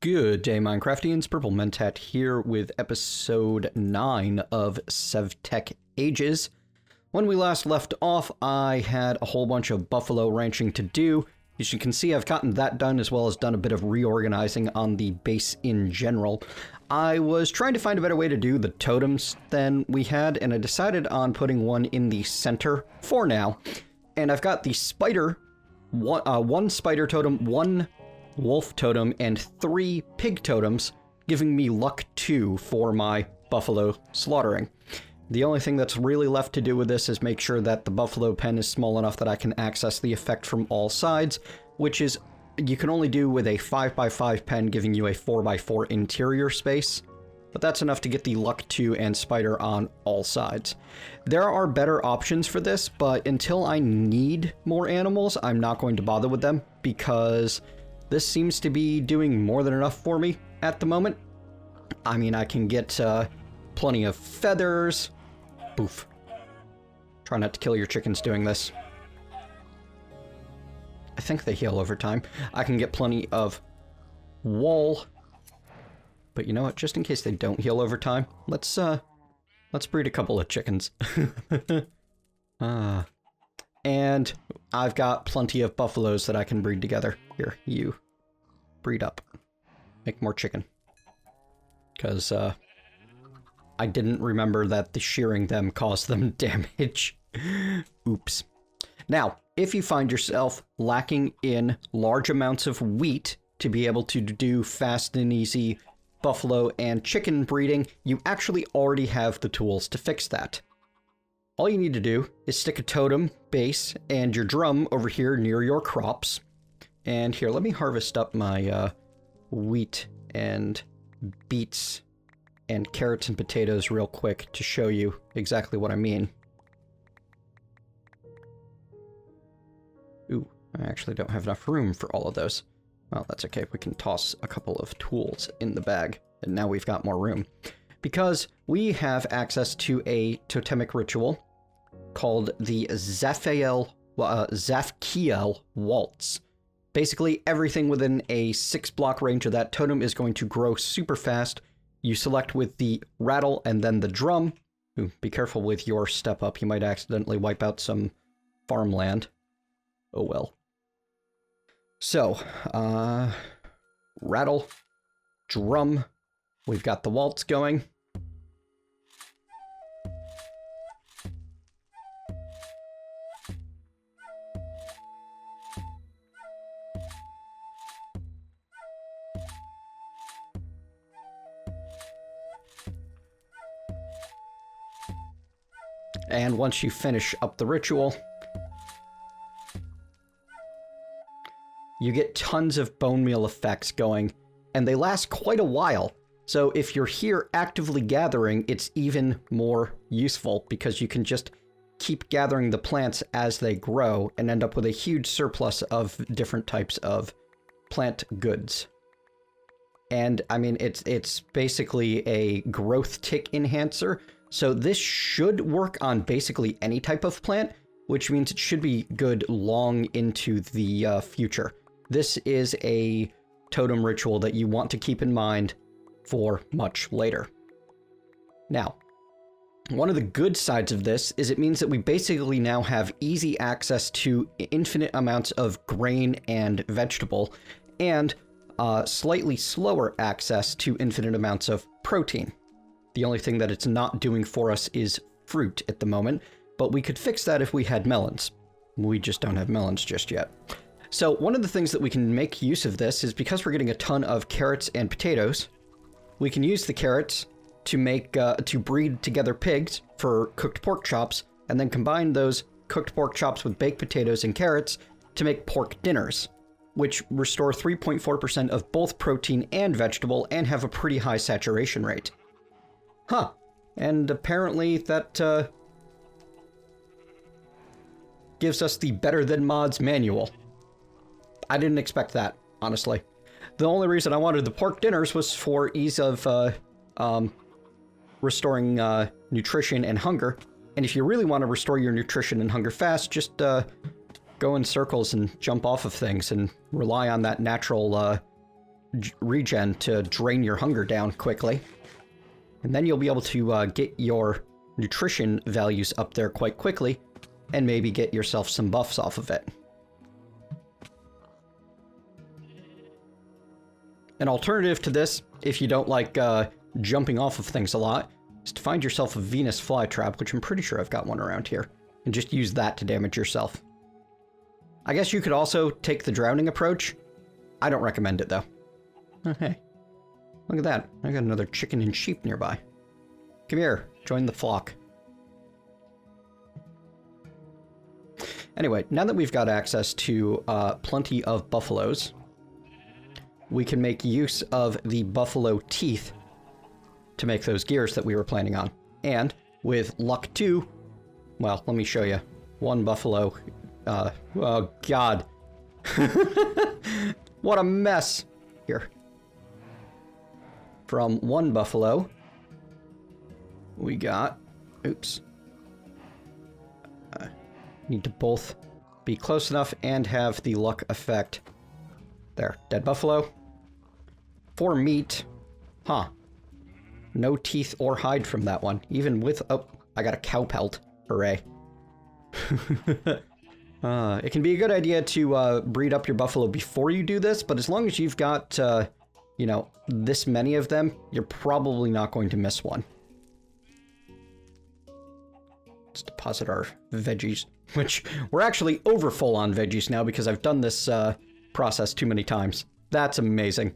Good day, Minecraftians. Purple Mentat here with episode 9 of Sevtech Ages. When we last left off, I had a whole bunch of buffalo ranching to do. As you can see, I've gotten that done, as well as done a bit of reorganizing on the base in general. I was trying to find a better way to do the totems than we had, and I decided on putting one in the center for now. And I've got the spider, one spider totem, one wolf totem, and 3 pig totems, giving me luck 2 for my buffalo slaughtering. The only thing that's really left to do with this is make sure that the buffalo pen is small enough that I can access the effect from all sides, which is you can only do with a 5x5 pen, giving you a 4x4 interior space. But that's enough to get the luck 2 and spider on all sides. There are better options for this, but until I need more animals, I'm not going to bother with them, because this seems to be doing more than enough for me at the moment. I mean, I can get plenty of feathers. Boof. Try not to kill your chickens doing this. I think they heal over time. I can get plenty of wool. But you know what? Just in case they don't heal over time, let's breed a couple of chickens. And I've got plenty of buffaloes that I can breed together. Here, you breed up. Make more chicken. Because I didn't remember that the shearing them caused them damage. Oops. Now, if you find yourself lacking in large amounts of wheat to be able to do fast and easy buffalo and chicken breeding, you actually already have the tools to fix that. All you need to do is stick a totem base and your drum over here near your crops. And here, let me harvest up my wheat and beets and carrots and potatoes real quick to show you exactly what I mean. Ooh, I actually don't have enough room for all of those. Well, that's okay. We can toss a couple of tools in the bag, and now we've got more room. Because we have access to a totemic ritual called the Zafkiel Waltz. Basically, everything within a 6-block range of that totem is going to grow super fast. You select with the rattle and then the drum. Ooh, be careful with your step up. You might accidentally wipe out some farmland. Oh well. So, rattle, drum. We've got the waltz going. And once you finish up the ritual, you get tons of bone meal effects going, and they last quite a while. So if you're here actively gathering, it's even more useful because you can just keep gathering the plants as they grow and end up with a huge surplus of different types of plant goods. And I mean, it's basically a growth tick enhancer. So this should work on basically any type of plant, which means it should be good long into the future. This is a totem ritual that you want to keep in mind for much later. Now, one of the good sides of this is it means that we basically now have easy access to infinite amounts of grain and vegetable, and slightly slower access to infinite amounts of protein. The only thing that it's not doing for us is fruit at the moment, but we could fix that if we had melons. We just don't have melons just yet. So one of the things that we can make use of this is because we're getting a ton of carrots and potatoes, we can use the carrots to make to breed together pigs for cooked pork chops, and then combine those cooked pork chops with baked potatoes and carrots to make pork dinners, which restore 3.4% of both protein and vegetable and have a pretty high saturation rate. Huh. And apparently that gives us the better than mods manual. I didn't expect that, honestly. The only reason I wanted the pork dinners was for ease of restoring nutrition and hunger. And if you really want to restore your nutrition and hunger fast, just go in circles and jump off of things and rely on that natural regen to drain your hunger down quickly. And then you'll be able to get your nutrition values up there quite quickly and maybe get yourself some buffs off of it. An alternative to this, if you don't like jumping off of things a lot, is to find yourself a Venus flytrap, which I'm pretty sure I've got one around here, and just use that to damage yourself. I guess you could also take the drowning approach. I don't recommend it, though. Oh, hey. Look at that. I got another chicken and sheep nearby. Come here. Join the flock. Anyway, now that we've got access to plenty of buffaloes, we can make use of the buffalo teeth to make those gears that we were planning on. And with luck 2, well, let me show you. One buffalo. Oh, God. What a mess. Here. From one buffalo, we got... Oops. Need to both be close enough and have the luck effect. There. Dead buffalo. For meat. Huh. No teeth or hide from that one. Even with... Oh, I got a cow pelt. Hooray. It can be a good idea to breed up your buffalo before you do this, but as long as you've got, you know, this many of them, you're probably not going to miss one. Let's deposit our veggies, which we're actually over full on veggies now because I've done this process too many times. That's amazing.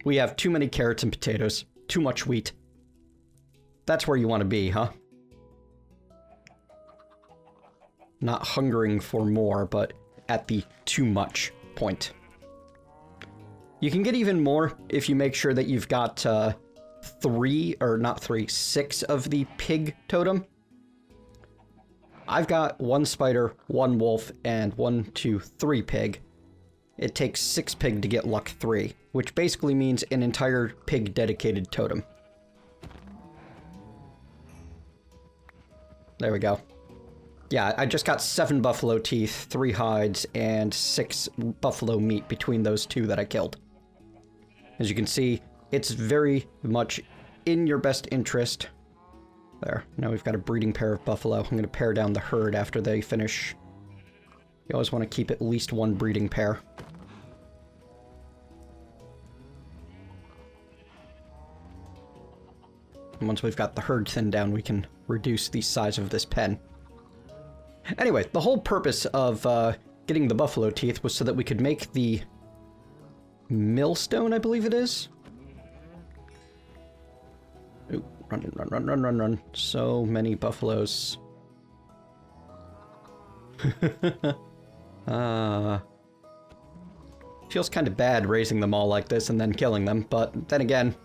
We have too many carrots and potatoes, too much wheat. That's where you want to be, huh? Not hungering for more, but at the too much point. You can get even more if you make sure that you've got 6 of the pig totem. I've got 1 spider, 1 wolf, and 1, 2, 3 pig. It takes 6 pig to get luck 3, which basically means an entire pig dedicated totem. There we go. Yeah, I just got 7 buffalo teeth, 3 hides, and 6 buffalo meat between those 2 that I killed. As you can see, it's very much in your best interest. There, now we've got a breeding pair of buffalo. I'm going to pare down the herd after they finish. You always want to keep at least 1 breeding pair. And once we've got the herd thinned down, we can reduce the size of this pen. Anyway, the whole purpose of getting the buffalo teeth was so that we could make the Millstone, I believe it is. Ooh, run, run, run, run, run, run. So many buffaloes. Feels kind of bad raising them all like this and then killing them, but then again,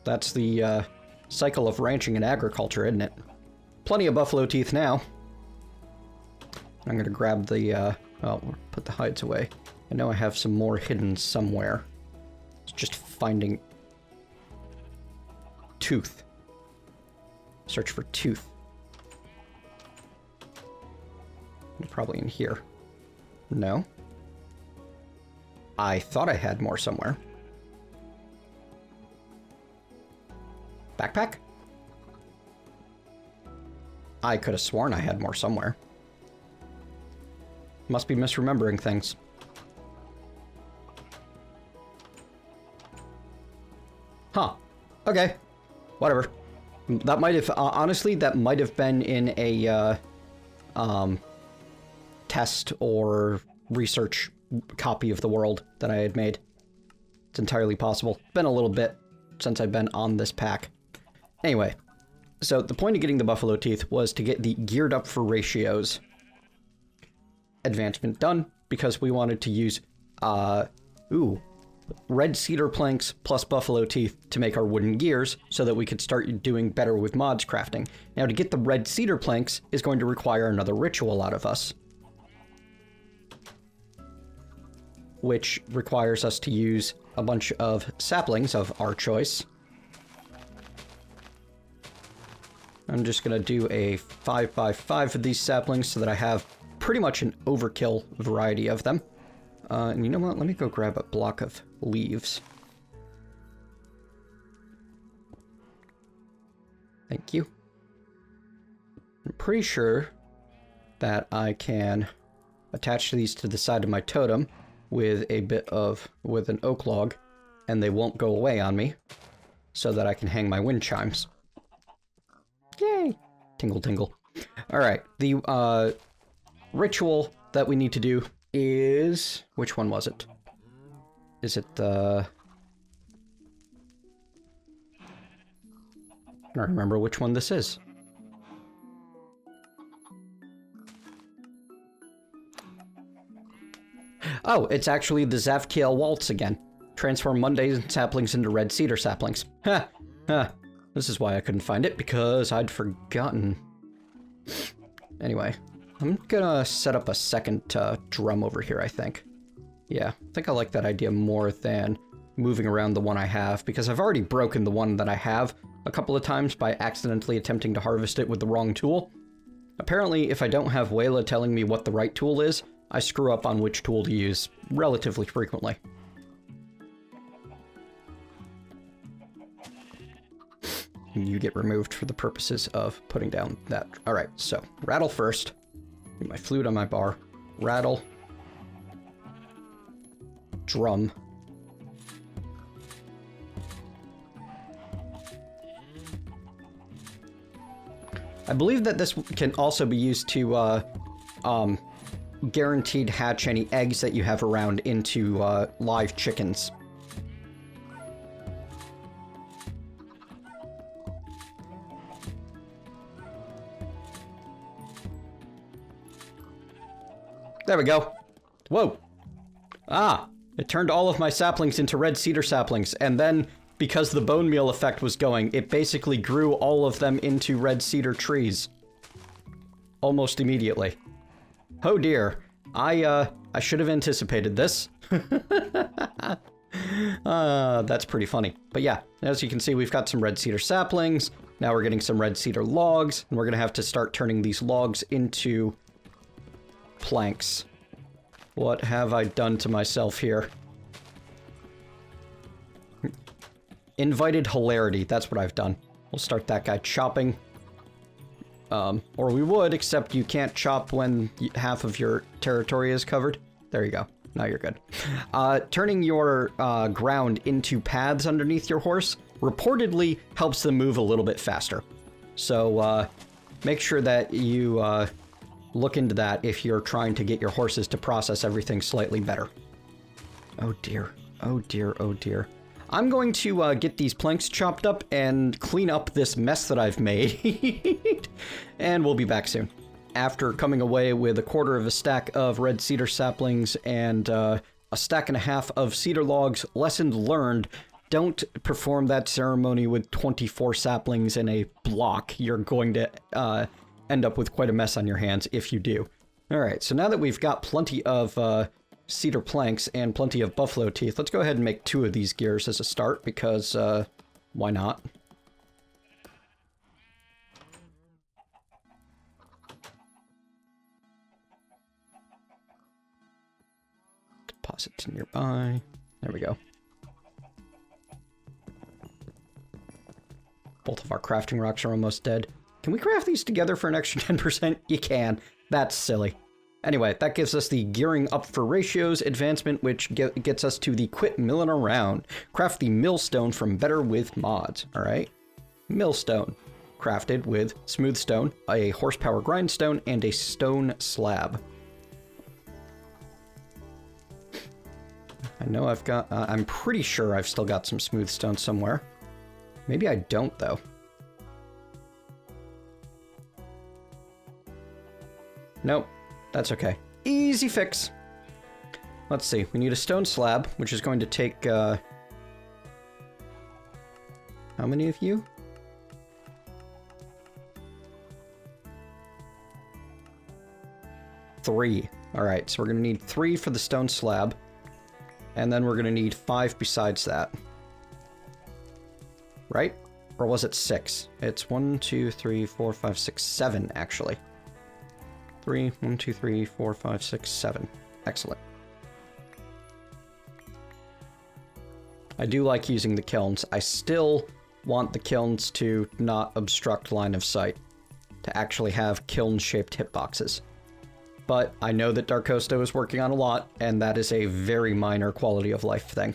that's the cycle of ranching and agriculture, isn't it? Plenty of buffalo teeth now. I'm gonna grab the, put the hides away. I know I have some more hidden somewhere. It's just finding... tooth. Search for tooth. Probably in here. No. I thought I had more somewhere. Backpack? I could have sworn I had more somewhere. Must be misremembering things. Huh. Okay. Whatever. That might have, honestly, that might have been in a, test or research copy of the world that I had made. It's entirely possible. Been a little bit since I've been on this pack. Anyway, so the point of getting the buffalo teeth was to get the geared up for ratios advancement done, because we wanted to use, red cedar planks plus buffalo teeth to make our wooden gears so that we could start doing better with mods crafting. Now, to get the red cedar planks is going to require another ritual out of us, which requires us to use a bunch of saplings of our choice. I'm just going to do a 5x5 of these saplings so that I have pretty much an overkill variety of them. And you know what? Let me go grab a block of leaves. Thank you. I'm pretty sure that I can attach these to the side of my totem with with an oak log, and they won't go away on me, so that I can hang my wind chimes. Yay! Tingle, tingle. All right, the ritual that we need to do is... Which one was it? Is it the... I don't remember which one this is. Oh, it's actually the Zavkiel Waltz again. Transform mundane saplings into red cedar saplings. Ha! Ha! This is why I couldn't find it, because I'd forgotten. Anyway, I'm gonna set up a second drum over here, I think. Yeah, I think I like that idea more than moving around the one I have, because I've already broken the one that I have a couple of times by accidentally attempting to harvest it with the wrong tool. Apparently, if I don't have Wayla telling me what the right tool is, I screw up on which tool to use relatively frequently. You get removed for the purposes of putting down that. Alright, so rattle first. My flute on my bar. Rattle. Drum. I believe that this can also be used to guaranteed hatch any eggs that you have around into live chickens. There we go. Whoa. Ah, it turned all of my saplings into red cedar saplings, and then, because the bone meal effect was going, it basically grew all of them into red cedar trees. Almost immediately. Oh dear. I should have anticipated this. That's pretty funny. But yeah, as you can see, we've got some red cedar saplings. Now we're getting some red cedar logs, and we're gonna have to start turning these logs into planks. What have I done to myself here? Invited hilarity, that's what I've done. We'll start that guy chopping. Or we would, except you can't chop when half of your territory is covered. There you go. Now you're good. Turning your ground into paths underneath your horse reportedly helps them move a little bit faster. So make sure that you look into that if you're trying to get your horses to process everything slightly better. Oh dear. Oh dear. Oh dear. I'm going to get these planks chopped up and clean up this mess that I've made. And we'll be back soon. After coming away with a quarter of a stack of red cedar saplings and a stack and a half of cedar logs, lesson learned, don't perform that ceremony with 24 saplings in a block. You're going to end up with quite a mess on your hands if you do. All right, so now that we've got plenty of cedar planks and plenty of buffalo teeth, let's go ahead and make 2 of these gears as a start, because why not? Deposits nearby. There we go. Both of our crafting rocks are almost dead. Can we craft these together for an extra 10%? You can. That's silly. Anyway, that gives us the gearing up for ratios advancement, which gets us to the quit milling around. Craft the millstone from better with mods. All right. Millstone. Crafted with smooth stone, a horsepower grindstone, and a stone slab. I know I've got... I'm pretty sure I've still got some smooth stone somewhere. Maybe I don't, though. Nope. That's okay. Easy fix. Let's see. We need a stone slab, which is going to take, how many of you? Three. Alright, so we're going to need 3 for the stone slab. And then we're going to need 5 besides that. Right? Or was it 6? It's 1, 2, 3, 4, 5, 6, 7, actually. 3, 1, 2, 3, 4, 5, 6, 7. Excellent. I do like using the kilns. I still want the kilns to not obstruct line of sight, to actually have kiln-shaped hitboxes. But I know that Darkosto is working on a lot, and that is a very minor quality of life thing.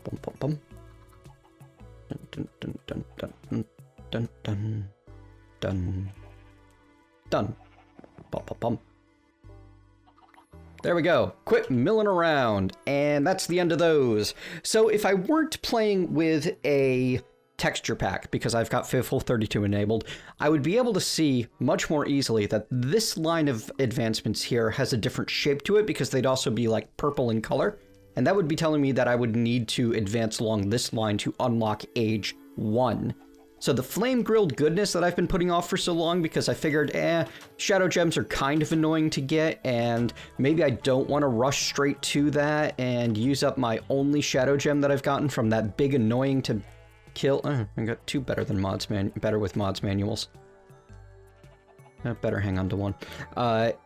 Bum, bum, bum. Dun, dun, dun, dun, dun, dun, dun, dun, done. Bum, bum, bum. There we go. Quit milling around. And that's the end of those. So if I weren't playing with a texture pack, because I've got full 32 enabled, I would be able to see much more easily that this line of advancements here has a different shape to it, because they'd also be like purple in color. And that would be telling me that I would need to advance along this line to unlock age 1. So the flame-grilled goodness that I've been putting off for so long, because I figured, shadow gems are kind of annoying to get, and maybe I don't want to rush straight to that and use up my only shadow gem that I've gotten from that big annoying to kill. I got 2 better than better with mods manuals. Better hang on to 1.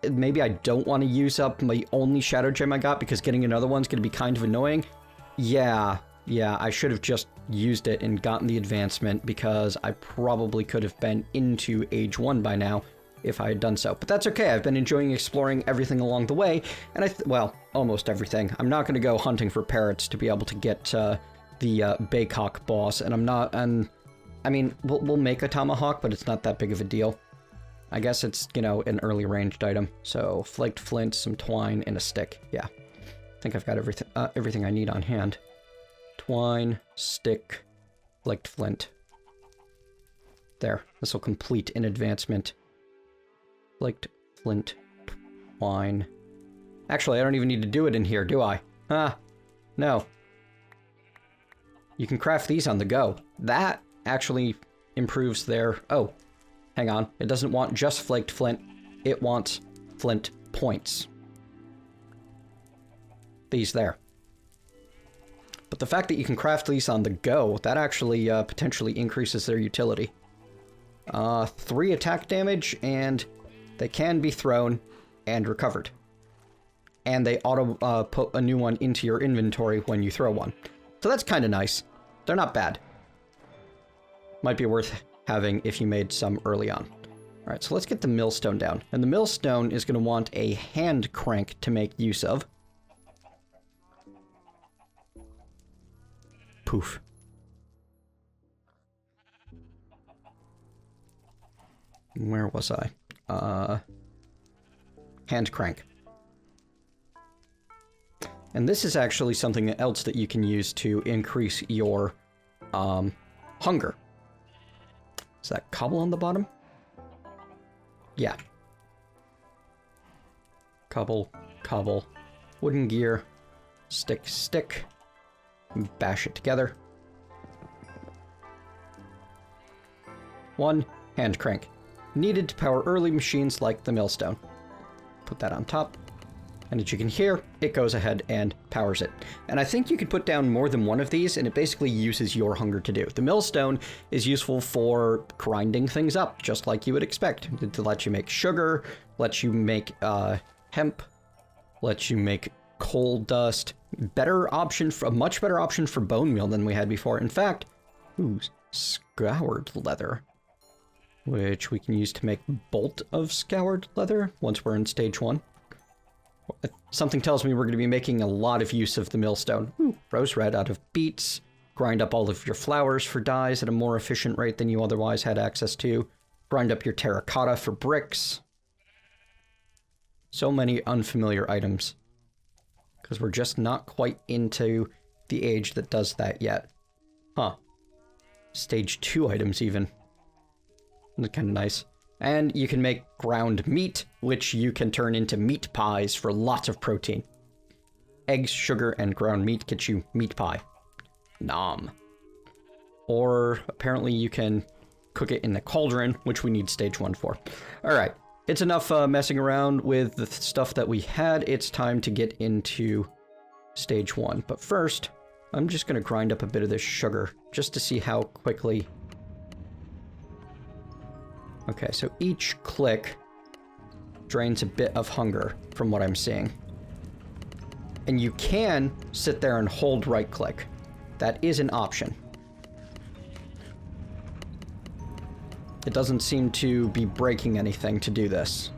Maybe I don't want to use up my only shadow gem I got, because getting another one's going to be kind of annoying. Yeah, I should have just used it and gotten the advancement, because I probably could have been into age 1 by now if I had done so. But that's okay. I've been enjoying exploring everything along the way, and well, almost everything. I'm not going to go hunting for parrots to be able to get the Baycock boss, and I mean, we'll make a tomahawk, but it's not that big of a deal. I guess it's, you know, an early ranged item. So flaked flint, some twine, and a stick. Yeah, I think I've got everything I need on hand. Twine, stick, flaked flint. There, this will complete an advancement. Flaked flint, twine. Actually, I don't even need to do it in here, do I? No. You can craft these on the go. That actually improves their... Oh, hang on. It doesn't want just flaked flint. It wants flint points. These there. But the fact that you can craft these on the go, that actually potentially increases their utility. 3 attack damage, and they can be thrown and recovered. And they auto put a new one into your inventory when you throw one. So that's kind of nice. They're not bad. Might be worth having if you made some early on. Alright, so let's get the millstone down. And the millstone is going to want a hand crank to make use of. Poof. Where was I? Hand crank. And this is actually something else that you can use to increase your hunger. Is that cobble on the bottom? Yeah. Cobble, cobble, wooden gear, stick, stick. Bash it together. 1 hand crank. Needed to power early machines like the millstone. Put that on top. And as you can hear, it goes ahead and powers it. And I think you could put down more than one of these, and it basically uses your hunger to do. The millstone is useful for grinding things up, just like you would expect. To let you make sugar, lets you make hemp, lets you make coal dust. A much better option for bone meal than we had before. In fact, scoured leather, which we can use to make bolt of scoured leather once we're in stage 1. Something tells me we're going to be making a lot of use of the millstone. Rose red out of beets. Grind up all of your flowers for dyes at a more efficient rate than you otherwise had access to. Grind up your terracotta for bricks. So many unfamiliar items. Because we're just not quite into the age that does that yet. Huh. Stage 2 items even. That's kind of nice. And you can make ground meat, which you can turn into meat pies for lots of protein. Eggs, sugar, and ground meat get you meat pie. Nom. Or apparently you can cook it in the cauldron, which we need stage 1 for. Alright. It's enough messing around with the stuff that we had. It's time to get into stage 1. But first, I'm just going to grind up a bit of this sugar just to see how quickly... Okay, so each click drains a bit of hunger from what I'm seeing. And you can sit there and hold right click. That is an option. It doesn't seem to be breaking anything to do this.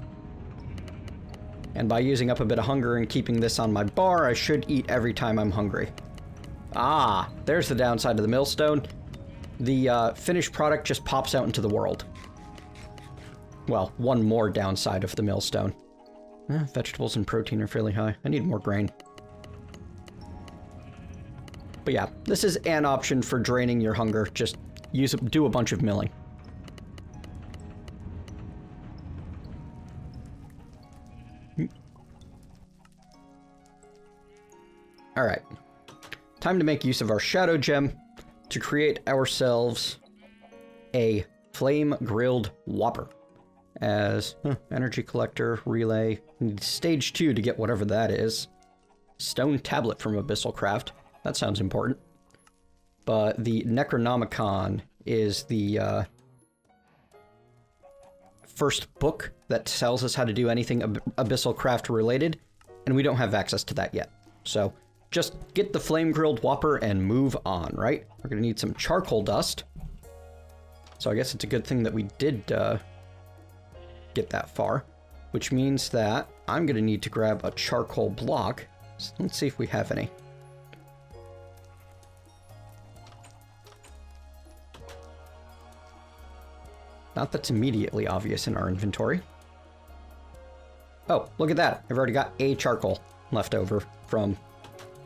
And by using up a bit of hunger and keeping this on my bar, I should eat every time I'm hungry. Ah, there's the downside of the Millstone. The finished product just pops out into the world. Well, one more downside of the Millstone. Vegetables and protein are fairly high. I need more grain. But yeah, this is an option for draining your hunger. Just do a bunch of milling. Alright. Time to make use of our shadow gem to create ourselves a flame-grilled whopper. As energy collector, relay, stage 2 to get whatever that is. Stone tablet from Abyssal Craft. That sounds important. But the Necronomicon is the first book that tells us how to do anything Abyssal Craft related, and we don't have access to that yet. So just get the flame-grilled whopper and move on, right? We're gonna need some charcoal dust. So I guess it's a good thing that we did get that far, which means that I'm gonna need to grab a charcoal block. So let's see if we have any. Not that's immediately obvious in our inventory. Oh, look at that. I've already got a charcoal left over from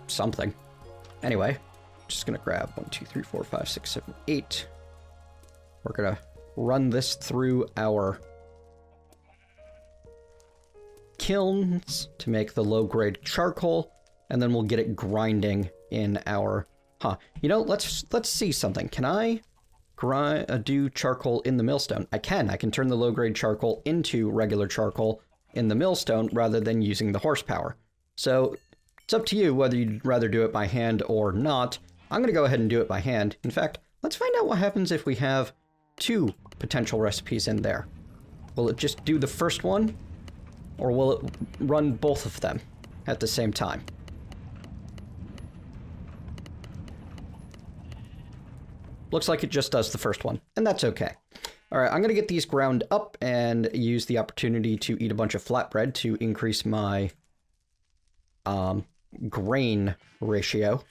something. Anyway, just gonna grab 1, 2, 3, 4, 5, 6, 7, 8. We're gonna run this through our kilns to make the low-grade charcoal, and then we'll get it grinding in our... You know, let's see something. Can I do charcoal in the Millstone? I can turn the low-grade charcoal into regular charcoal in the Millstone rather than using the horsepower. So it's up to you whether you'd rather do it by hand or not. I'm going to go ahead and do it by hand. In fact, let's find out what happens if we have 2 potential recipes in there. Will it just do the first one, or will it run both of them at the same time? Looks like it just does the first one, and that's okay. All right, I'm going to get these ground up and use the opportunity to eat a bunch of flatbread to increase my grain ratio.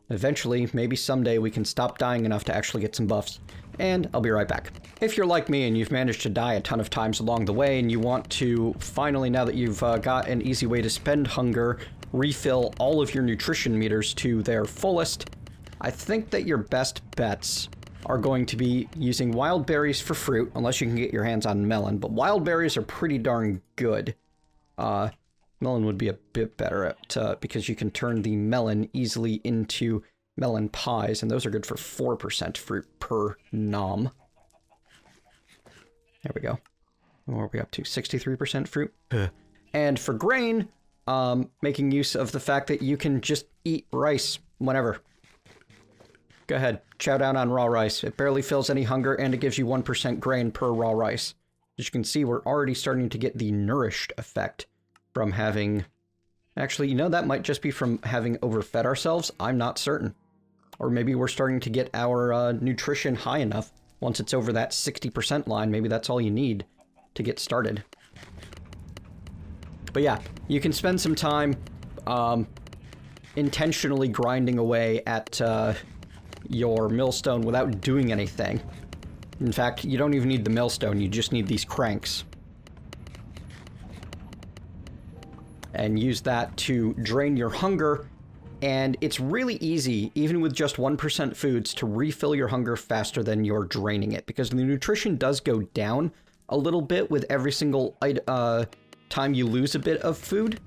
Eventually, maybe someday, we can stop dying enough to actually get some buffs, and I'll be right back. If you're like me and you've managed to die a ton of times along the way and you want to finally, now that you've got an easy way to spend hunger, refill all of your nutrition meters to their fullest, I think that your best bets are going to be using wild berries for fruit, unless you can get your hands on melon, but wild berries are pretty darn good. Melon would be a bit better at, because you can turn the melon easily into melon pies, and those are good for 4% fruit per nom. There we go. What are we up to? 63% fruit? And for grain, making use of the fact that you can just eat rice whenever. Go ahead, chow down on raw rice. It barely fills any hunger, and it gives you 1% grain per raw rice. As you can see, we're already starting to get the nourished effect from having... Actually, you know, that might just be from having overfed ourselves. I'm not certain. Or maybe we're starting to get our nutrition high enough. Once it's over that 60% line, maybe that's all you need to get started. But yeah, you can spend some time intentionally grinding away at your millstone without doing anything. In fact, you don't even need the millstone, you just need these cranks. And use that to drain your hunger, and it's really easy, even with just 1% foods, to refill your hunger faster than you're draining it, because the nutrition does go down a little bit with every single time you lose a bit of food,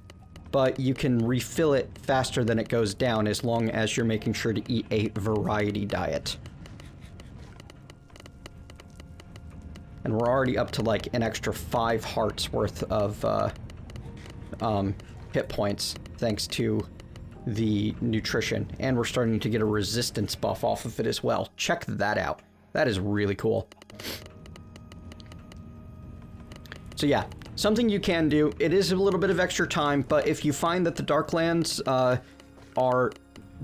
but you can refill it faster than it goes down as long as you're making sure to eat a variety diet. And we're already up to like an extra 5 hearts worth of hit points thanks to the nutrition, and we're starting to get a resistance buff off of it as well. Check that out. That is really cool. So yeah, something you can do. It is a little bit of extra time, but if you find that the Darklands are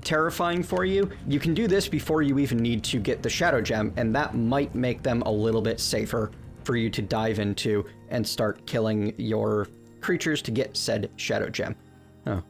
terrifying for you, you can do this before you even need to get the Shadow Gem, and that might make them a little bit safer for you to dive into and start killing your creatures to get said Shadow Gem. Oh,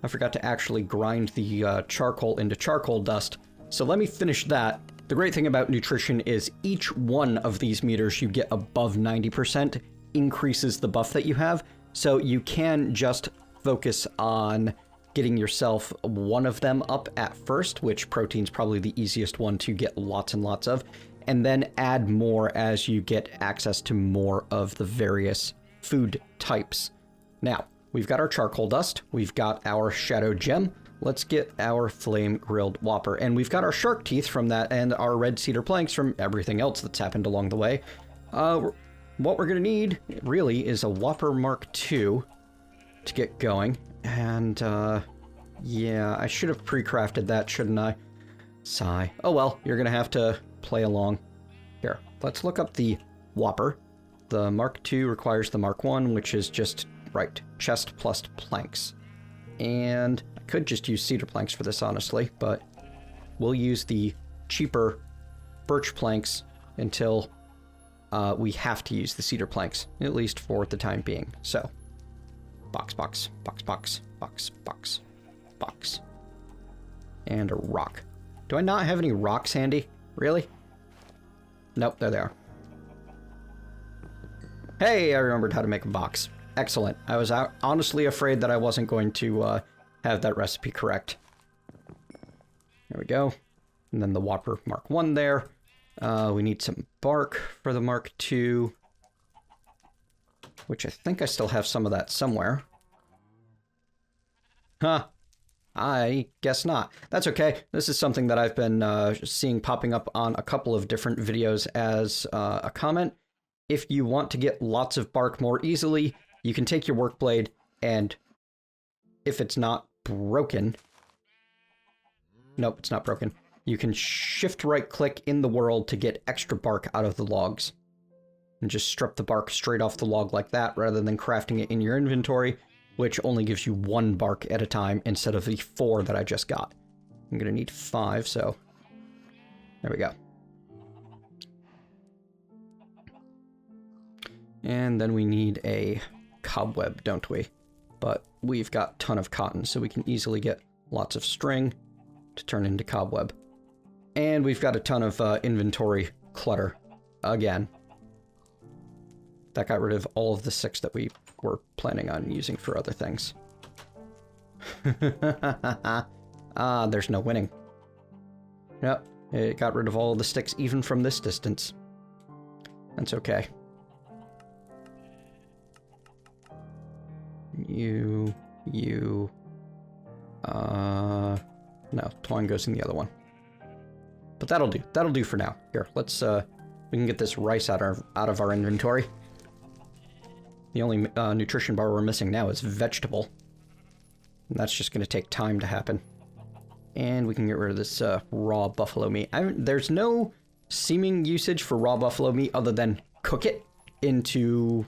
I forgot to actually grind the charcoal into charcoal dust, so let me finish that. The great thing about nutrition is each one of these meters you get above 90% increases the buff that you have, so you can just focus on getting yourself one of them up at first, which protein's probably the easiest one to get lots and lots of, and then add more as you get access to more of the various food types. Now, we've got our charcoal dust, we've got our shadow gem, let's get our flame grilled whopper, and we've got our shark teeth from that and our red cedar planks from everything else that's happened along the way. What we're gonna need, really, is a Whopper Mark II to get going. And, yeah, I should have pre-crafted that, shouldn't I? Sigh. Oh well, you're gonna have to play along. Here, let's look up the Whopper. The Mark II requires the Mark I, which is just, right, chest plus planks. And I could just use cedar planks for this, honestly, but we'll use the cheaper birch planks until we have to use the cedar planks, at least for the time being. So, box, box, box, box, box, box, box. And a rock. Do I not have any rocks handy? Really? Nope, there they are. Hey, I remembered how to make a box. Excellent. I was honestly afraid that I wasn't going to have that recipe correct. There we go. And then the Whopper Mark I there. We need some bark for the Mark II, which I think I still have some of that somewhere. Huh. I guess not. That's okay. This is something that I've been seeing popping up on a couple of different videos as a comment. If you want to get lots of bark more easily, you can take your work blade and, if it's not broken... Nope, it's not broken. You can shift right click in the world to get extra bark out of the logs. And just strip the bark straight off the log like that rather than crafting it in your inventory, which only gives you 1 bark at a time instead of the 4 that I just got. I'm gonna need 5, so there we go. And then we need a cobweb, don't we? But we've got a ton of cotton, so we can easily get lots of string to turn into cobweb. And we've got a ton of inventory clutter, again. That got rid of all of the 6 that we were planning on using for other things. There's no winning. Yep, it got rid of all of the sticks even from this distance. That's okay. No, twine goes in the other one. But that'll do. That'll do for now. Here, let's, we can get this rice out of our inventory. The only nutrition bar we're missing now is vegetable. And that's just going to take time to happen. And we can get rid of this raw buffalo meat. There's no seeming usage for raw buffalo meat other than cook it into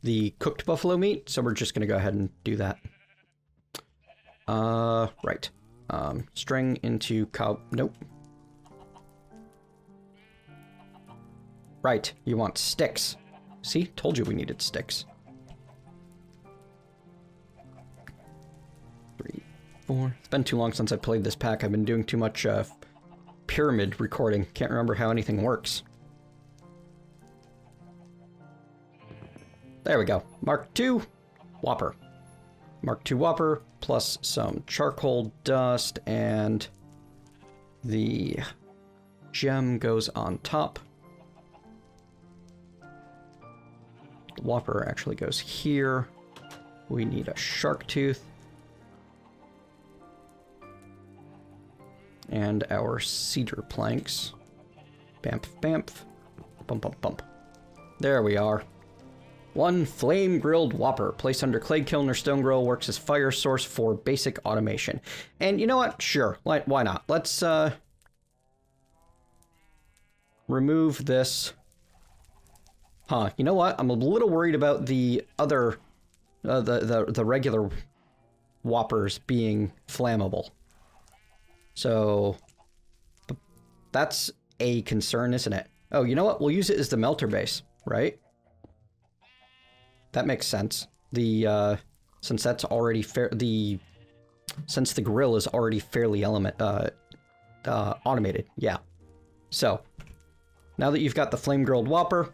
the cooked buffalo meat. So we're just going to go ahead and do that. Right. String into nope. Right, you want sticks. See? Told you we needed sticks. 3, 4. It's been too long since I played this pack. I've been doing too much pyramid recording. Can't remember how anything works. There we go. Mark II, Whopper. Mark II Whopper, plus some charcoal dust, and the gem goes on top. The Whopper actually goes here. We need a shark tooth. And our cedar planks. Bamf, bamf. Bump, bump, bump. There we are. 1 flame grilled Whopper. Placed under clay kiln or stone grill, works as fire source for basic automation. And you know what? Sure. Why not? Let's remove this Huh, you know what? I'm a little worried about the other, the regular whoppers being flammable. So, that's a concern, isn't it? Oh, you know what? We'll use it as the melter base, right? That makes sense. The, since that's already since the grill is already fairly automated, yeah. So, now that you've got the flame grilled whopper,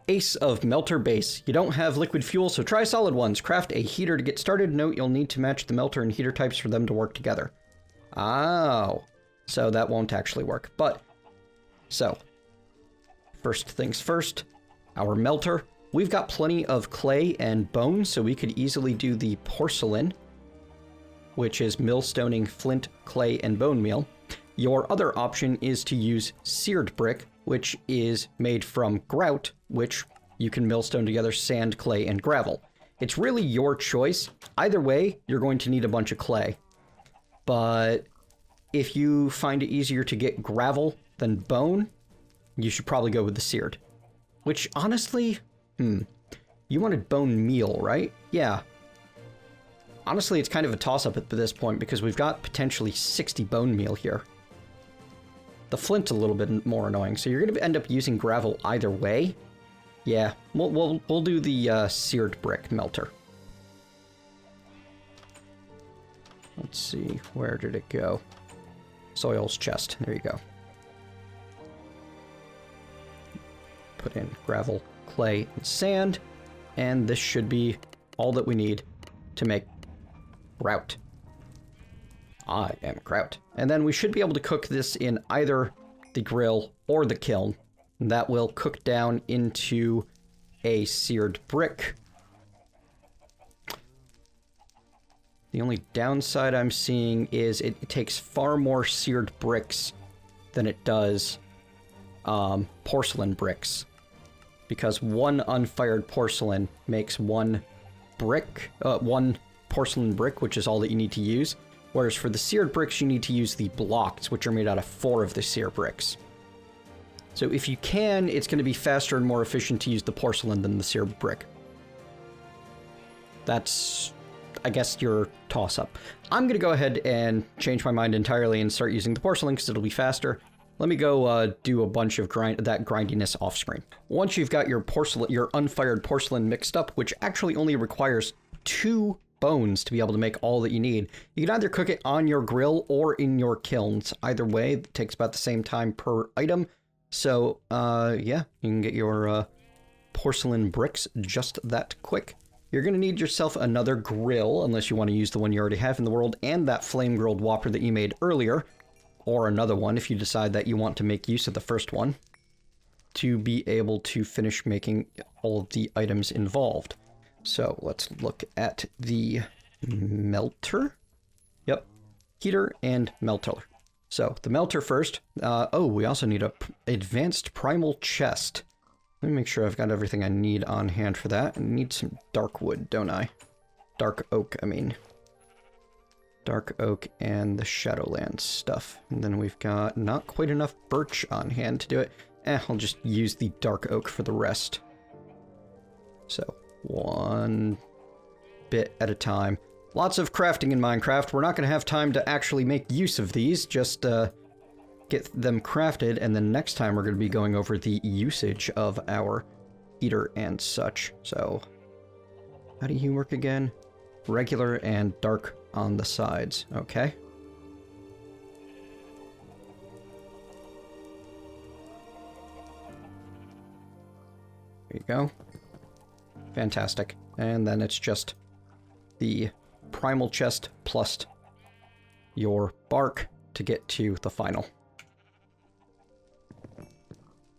ace of melter base. You don't have liquid fuel, so try solid ones. Craft a heater to get started. Note you'll need to match the melter and heater types for them to work together. Oh, so that won't actually work. But, so, first things first, our melter. We've got plenty of clay and bone, so we could easily do the porcelain, which is millstoning flint, clay, and bone meal. Your other option is to use seared brick, which is made from grout, which you can millstone together sand, clay, and gravel. It's really your choice. Either way, you're going to need a bunch of clay. But if you find it easier to get gravel than bone, you should probably go with the seared. Which, honestly, you wanted bone meal, right? Yeah. Honestly, it's kind of a toss-up at this point because we've got potentially 60 bone meal here. The flint's a little bit more annoying, so you're going to end up using gravel either way. Yeah, we'll do the seared brick melter. Let's see, where did it go? Soil's chest, there you go. Put in gravel, clay, and sand, and this should be all that we need to make grout. I am grout. And then we should be able to cook this in either the grill or the kiln. That will cook down into a seared brick. The only downside I'm seeing is it takes far more seared bricks than it does porcelain bricks. Because one unfired porcelain makes one porcelain brick, which is all that you need to use. Whereas for the seared bricks, you need to use the blocks, which are made out of 4 of the seared bricks. So if you can, it's going to be faster and more efficient to use the porcelain than the seared brick. That's, I guess, your toss-up. I'm going to go ahead and change my mind entirely and start using the porcelain because it'll be faster. Let me go do a bunch of that grindiness off screen. Once you've got your unfired porcelain mixed up, which actually only requires 2 bones to be able to make all that you need, you can either cook it on your grill or in your kilns. Either way, it takes about the same time per item. So, yeah, you can get your porcelain bricks just that quick. You're going to need yourself another grill, unless you want to use the one you already have in the world, and that flame-grilled whopper that you made earlier, or another one if you decide that you want to make use of the first one, to be able to finish making all of the items involved. So let's look at the melter. Yep, heater and melter. So the melter first. Oh, we also need a advanced primal chest. Let me make sure I've got everything I need on hand for that. I need some dark wood, don't I? Dark oak, I mean. Dark oak and the Shadowlands stuff. And then we've got not quite enough birch on hand to do it. I'll just use the dark oak for the rest. So, one bit at a time. Lots of crafting in Minecraft. We're not going to have time to actually make use of these. Just get them crafted, and then next time we're going to be going over the usage of our heater and such. So, how do you work again? Regular and dark on the sides. Okay. There you go. Fantastic. And then it's just the primal chest plus your bark to get to the final.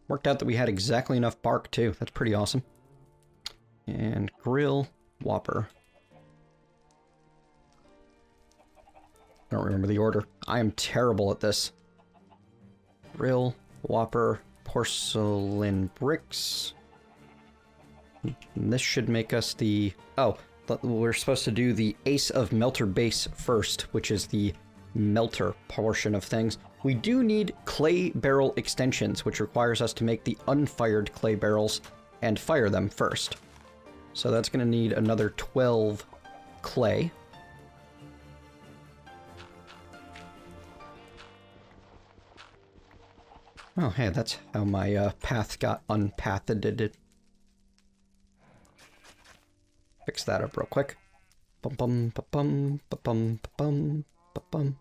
Worked out that we had exactly enough bark too. That's pretty awesome. And grill, whopper. I don't remember the order. I am terrible at this. Grill, whopper, porcelain bricks. And this should make us the... Oh, we're supposed to do the ace of melter base first, which is the melter portion of things. We do need clay barrel extensions, which requires us to make the unfired clay barrels and fire them first. So that's going to need another 12 clay. Oh, hey, that's how my path got unpathed. Fix that up real quick. Bum bum bum bum bum bum bum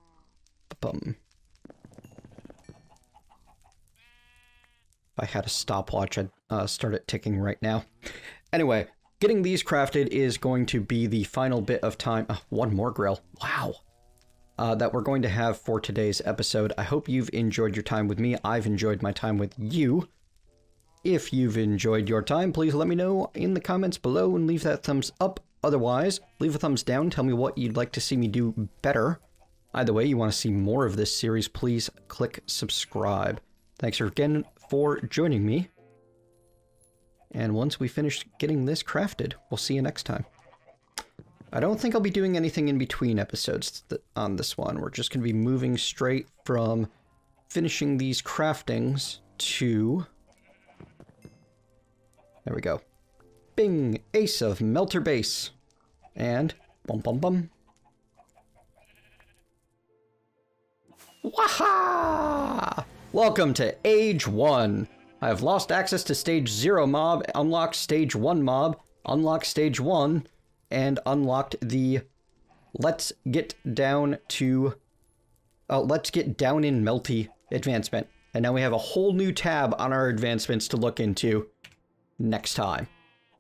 bum. If I had a stopwatch, I'd start it ticking right now. Anyway, getting these crafted is going to be the final bit of time. One more grill. Wow. That we're going to have for today's episode. I hope you've enjoyed your time with me. I've enjoyed my time with you. If you've enjoyed your time, please let me know in the comments below and leave that thumbs up. Otherwise, leave a thumbs down. Tell me what you'd like to see me do better. Either way, you want to see more of this series, please click subscribe. Thanks again for joining me. And once we finish getting this crafted, we'll see you next time. I don't think I'll be doing anything in between episodes on this one. We're just going to be moving straight from finishing these craftings to... There we go. Bing! Ace of Melter Base. And... Bum bum bum. Waha! Welcome to Age 1. I have lost access to Stage 0 mob, unlocked Stage 1 mob, unlocked Stage 1, and unlocked the Let's Get Down in Melty advancement. And now we have a whole new tab on our advancements to look into next time.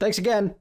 Thanks again!